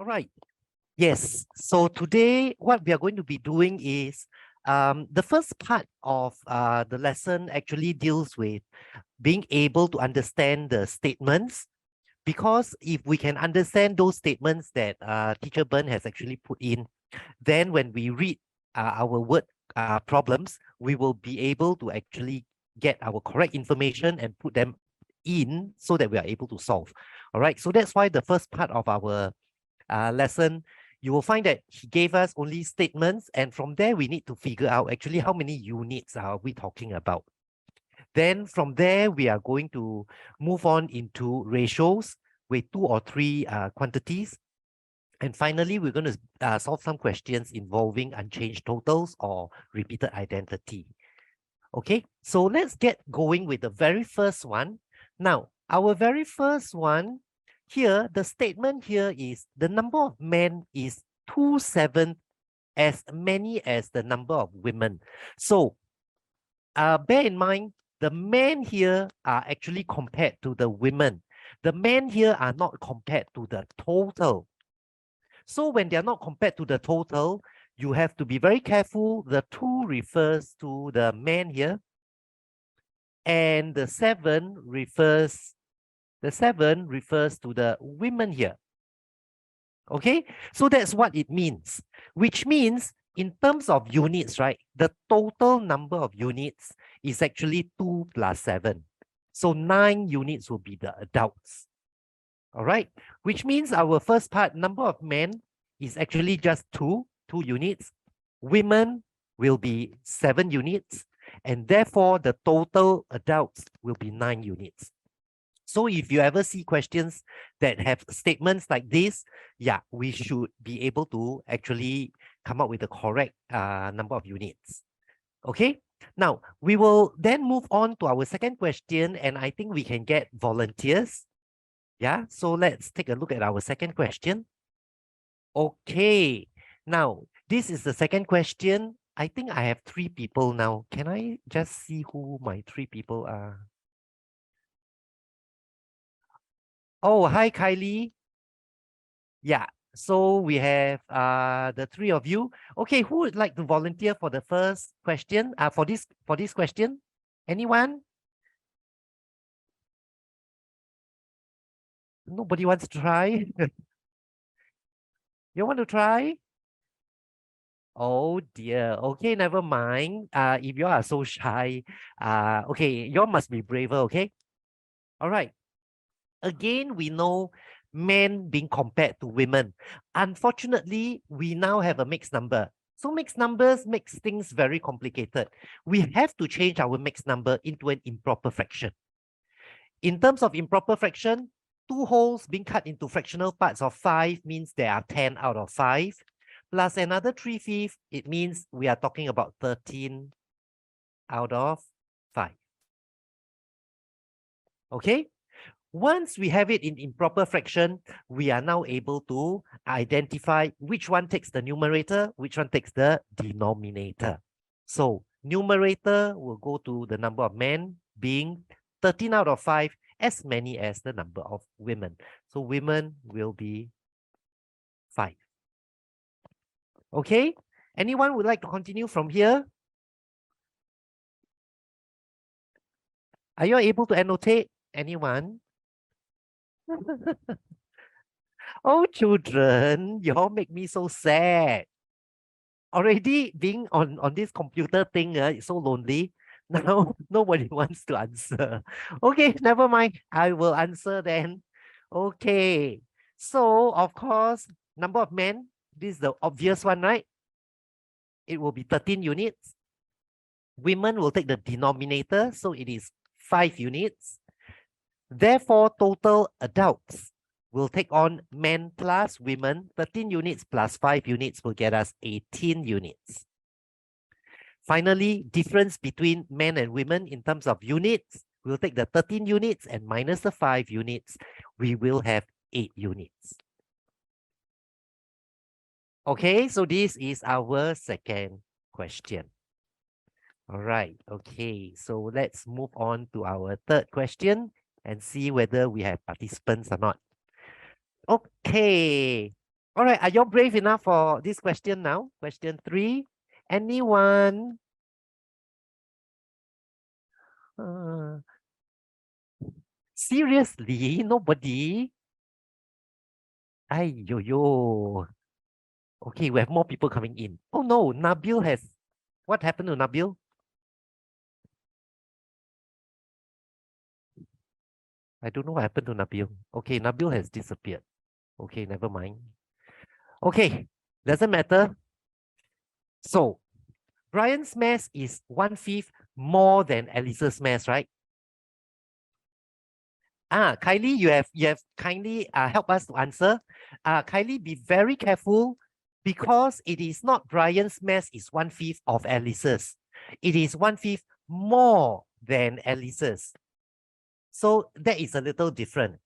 All right. Yes. So today, what we are going to be doing is the first part of the lesson actually deals with being able to understand the statements. Because if we can understand those statements that Teacher Bern has actually put in, then when we read our word problems, we will be able to actually get our correct information and put them in so that we are able to solve. All right. So that's why the first part of our lesson, you will find that he gave us only statements, and from there we need to figure out actually how many units are we talking about. Then from there we are going to move on into ratios with 2 or 3 quantities, and finally we're going to solve some questions involving unchanged totals or repeated identity. Okay, so let's get going with the very first one. Now, our very first one here, the statement here is the number of men is 2/7 as many as the number of women. So bear in mind, the men here are actually compared to the women. The men here are not compared to the total. So when they are not compared to the total, you have to be very careful. The 2 refers to the men here, and the 7 refers to the women here. Okay, so that's what it means, which means in terms of units, right, the total number of units is actually 2 plus 7. So 9 units will be the adults. All right, which means our first part, number of men, is actually just 2 units. Women will be 7 units, and therefore the total adults will be 9 units. So if you ever see questions that have statements like this, yeah, we should be able to actually come up with the correct number of units. Okay, now we will then move on to our second question, and I think we can get volunteers. Yeah, so let's take a look at our second question. Okay, now this is the second question. I think I have 3 people now. Can I just see who my 3 people are? Oh, hi, Kylie. Yeah, so we have the 3 of you. Okay, who would like to volunteer for the first question? For this question? Anyone? Nobody wants to try? You want to try? Oh dear. Okay, never mind. If you are so shy, okay, you must be braver, okay? All right. Again, we know men being compared to women. Unfortunately, we now have a mixed number. So mixed numbers makes things very complicated. We have to change our mixed number into an improper fraction. In terms of improper fraction, 2 wholes being cut into fractional parts of 5 means there are 10 out of 5. Plus another 3/5, it means we are talking about 13 out of 5. Okay? Once we have it in improper fraction, we are now able to identify which one takes the numerator, which one takes the denominator. So numerator will go to the number of men being 13 out of 5, as many as the number of women. So women will be 5. Okay? Anyone would like to continue from here? Are you able to annotate? Anyone? Oh, children, you all make me so sad. Already being on this computer thing, it's so lonely. Now nobody wants to answer. Okay, never mind. I will answer then. Okay. So of course, number of men, this is the obvious one, right? It will be 13 units. Women will take the denominator, so it is 5 units. Therefore, total adults will take on men plus women. 13 units plus 5 units will get us 18 units. Finally, difference between men and women in terms of units, we'll take the 13 units and minus the 5 units. We will have 8 units. Okay, so this is our second question. All right, okay, so let's move on to our third question and see whether we have participants or not. Okay, All right, are you brave enough for this question now? Question 3. Anyone? Seriously? Nobody? Ay, yo. Okay, we have more people coming in. Oh no, Nabil has. What happened to Nabil? I don't know what happened to Nabil. Okay, Nabil has disappeared. Okay, never mind. Okay, doesn't matter. So, Brian's mass is 1/5 more than Alice's mass, right? Kylie, you have kindly help us to answer. Kylie, be very careful because it is not Brian's mass is 1/5 of Alice's. It is 1/5 more than Alice's. So that is a little different.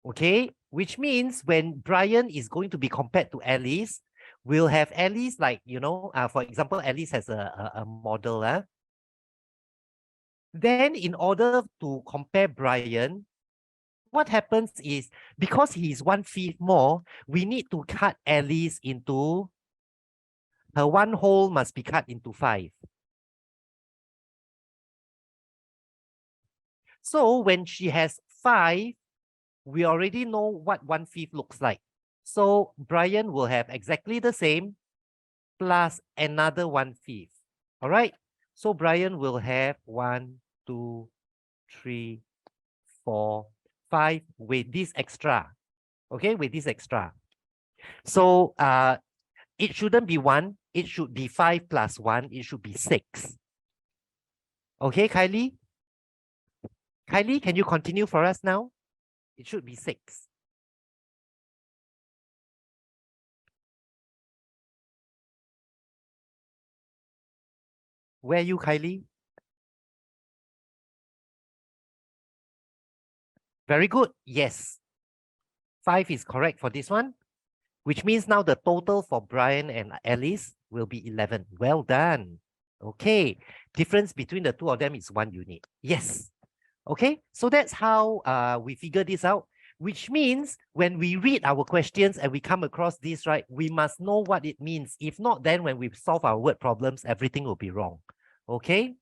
Okay, which means when Brian is going to be compared to Alice, we'll have Alice like, for example, Alice has a model. Then in order to compare Brian, what happens is because he is 1/5 more, we need to cut Alice into, her one whole must be cut into 5. So when she has 5, we already know what 1/5 looks like. So Brian will have exactly the same plus another 1/5. All right. So Brian will have 1, 2, 3, 4, 5 with this extra. Okay, with this extra. So it shouldn't be 1. It should be 5 plus 1. It should be 6. Okay, Kylie? Kylie, can you continue for us now? It should be 6. Where are you, Kylie? Very good. Yes. 5 is correct for this one, which means now the total for Brian and Alice will be 11. Well done. Okay. Difference between the two of them is 1 unit. Yes. Okay. So that's how we figure this out, which means when we read our questions and we come across this, right, we must know what it means. If not, then when we solve our word problems, everything will be wrong. Okay.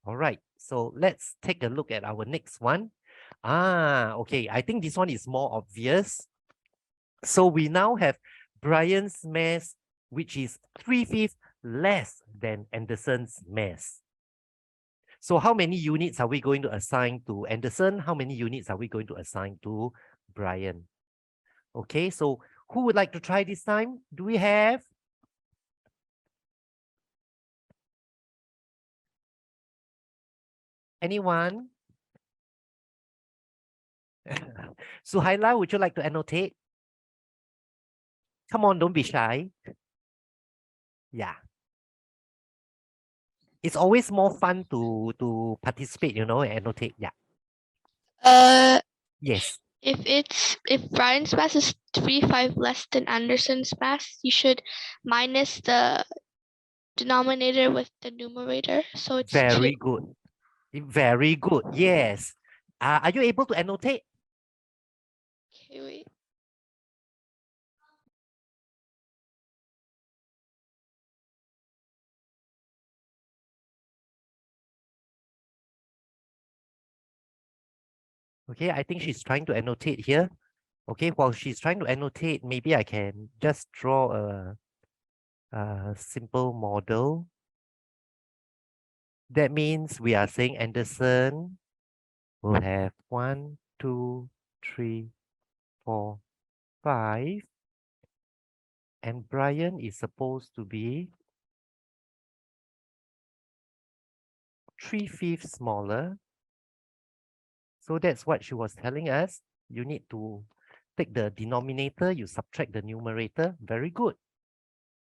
All right. So let's take a look at our next one. Okay. I think this one is more obvious. So we now have Brian's mass, which is 3/5 less than Anderson's mass. So how many units are we going to assign to Anderson? How many units are we going to assign to Brian? Okay, so who would like to try this time? Do we have? Anyone? Suhaila, would you like to annotate? Come on, don't be shy. Yeah. It's always more fun to participate, and annotate. Yeah. Yes. If Brian's mass is 3/5 less than Anderson's mass, you should minus the denominator with the numerator. So it's 2. Very good. Very good. Yes. Are you able to annotate? Okay, wait. Okay, I think she's trying to annotate here. Okay, while she's trying to annotate, maybe I can just draw a simple model. That means we are saying Anderson will have 1, 2, 3, 4, 5. And Brian is supposed to be 3/5 smaller. So that's what she was telling us. You need to take the denominator, you subtract the numerator. Very good.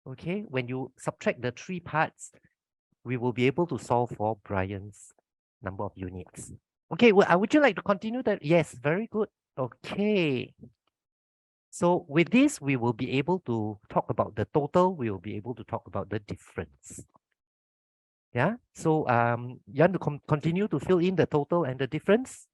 Okay, when you subtract the 3 parts, we will be able to solve for Brian's number of units. Okay, well, would you like to continue that? Yes, very good. Okay. So with this, we will be able to talk about the total. We will be able to talk about the difference. Yeah. So you want to continue to fill in the total and the difference?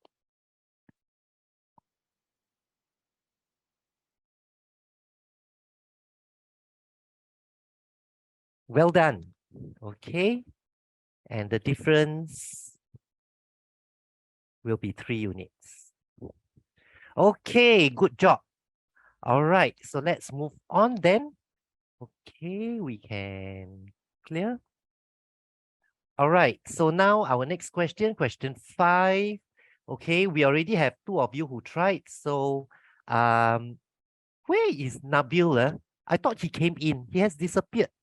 Well done. Okay. And the difference will be 3 units. Okay, good job. All right, so let's move on then. Okay, we can clear. All right, so now our next question, question 5. Okay, we already have 2 of you who tried. So, where is Nabil? I thought he came in. He has disappeared.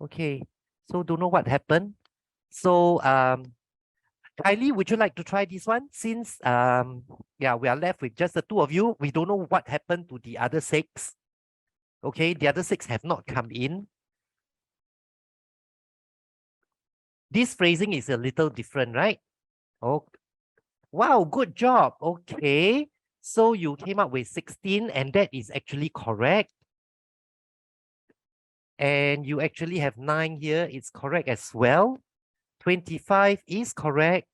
Okay, so don't know what happened. So, Kylie, would you like to try this one? Since yeah, we are left with just the 2 of you. We don't know what happened to the other 6. Okay, the other 6 have not come in. This phrasing is a little different, right? Oh, wow, good job. Okay, so you came up with 16 and that is actually correct. And you actually have 9 here. It's correct as well. 25 is correct.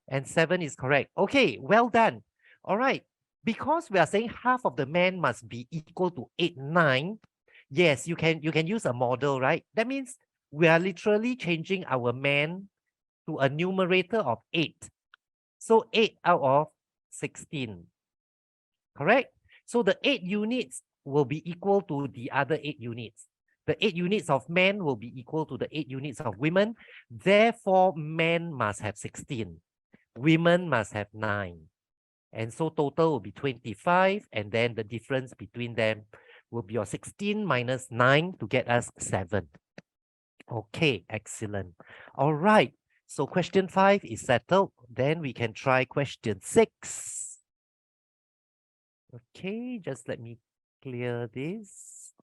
And 7 is correct. Okay, well done. All right. Because we are saying half of the man must be equal to 8, 9. Yes, you can use a model, right? That means we are literally changing our man to a numerator of 8. So 8 out of 16. Correct? So the 8 units will be equal to the other 8 units. The 8 units of men will be equal to the 8 units of women. Therefore, men must have 16. Women must have 9. And so total will be 25. And then the difference between them will be your 16 minus 9 to get us 7. Okay, excellent. All right. So question 5 is settled. Then we can try question 6. Okay, just let me clear this.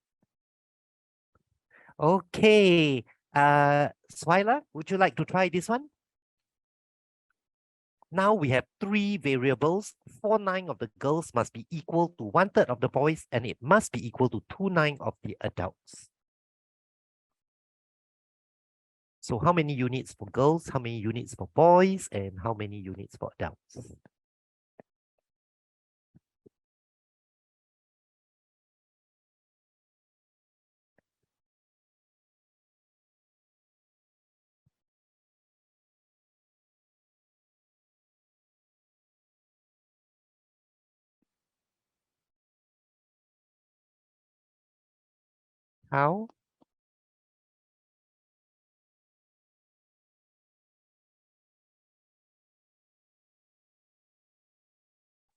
Okay. Swaila, would you like to try this one? Now we have 3 variables. 4/9 of the girls must be equal to 1/3 of the boys, and it must be equal to 2/9 of the adults. So how many units for girls, how many units for boys, and how many units for adults? How?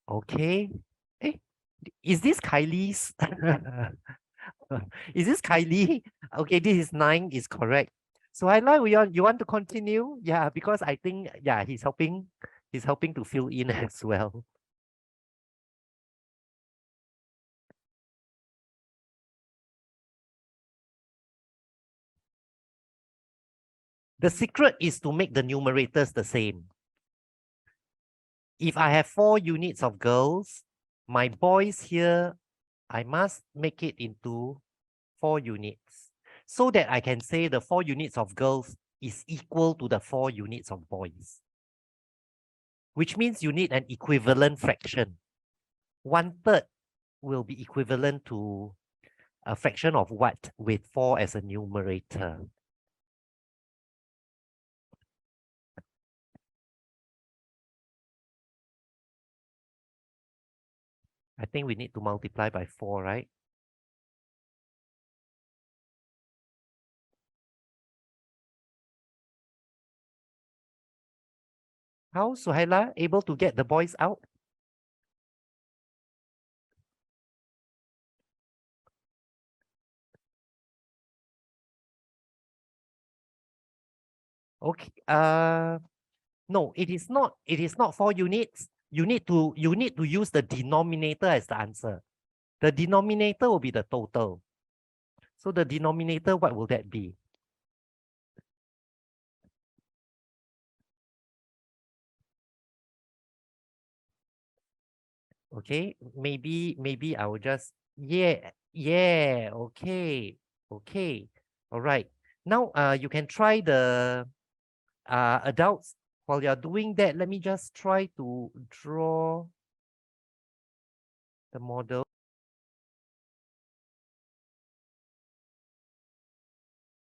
Okay. Eh, is this Kylie's? Is this Kylie? Okay, this is 9 is correct. So I like you want to continue? Yeah, because I think yeah, he's helping to fill in as well. The secret is to make the numerators the same. If I have 4 units of girls, my boys here, I must make it into 4 units so that I can say the 4 units of girls is equal to the 4 units of boys, which means you need an equivalent fraction. 1/3 will be equivalent to a fraction of what with 4 as a numerator? I think we need to multiply by 4, right? How, Suhaila, able to get the boys out? Okay. No, it is not. It is not 4 units. You need to use the denominator as the answer. The denominator will be the total. So the denominator, what will that be? Okay, maybe I will just okay. All right. Now you can try the adults. While you're doing that, let me just try to draw the model.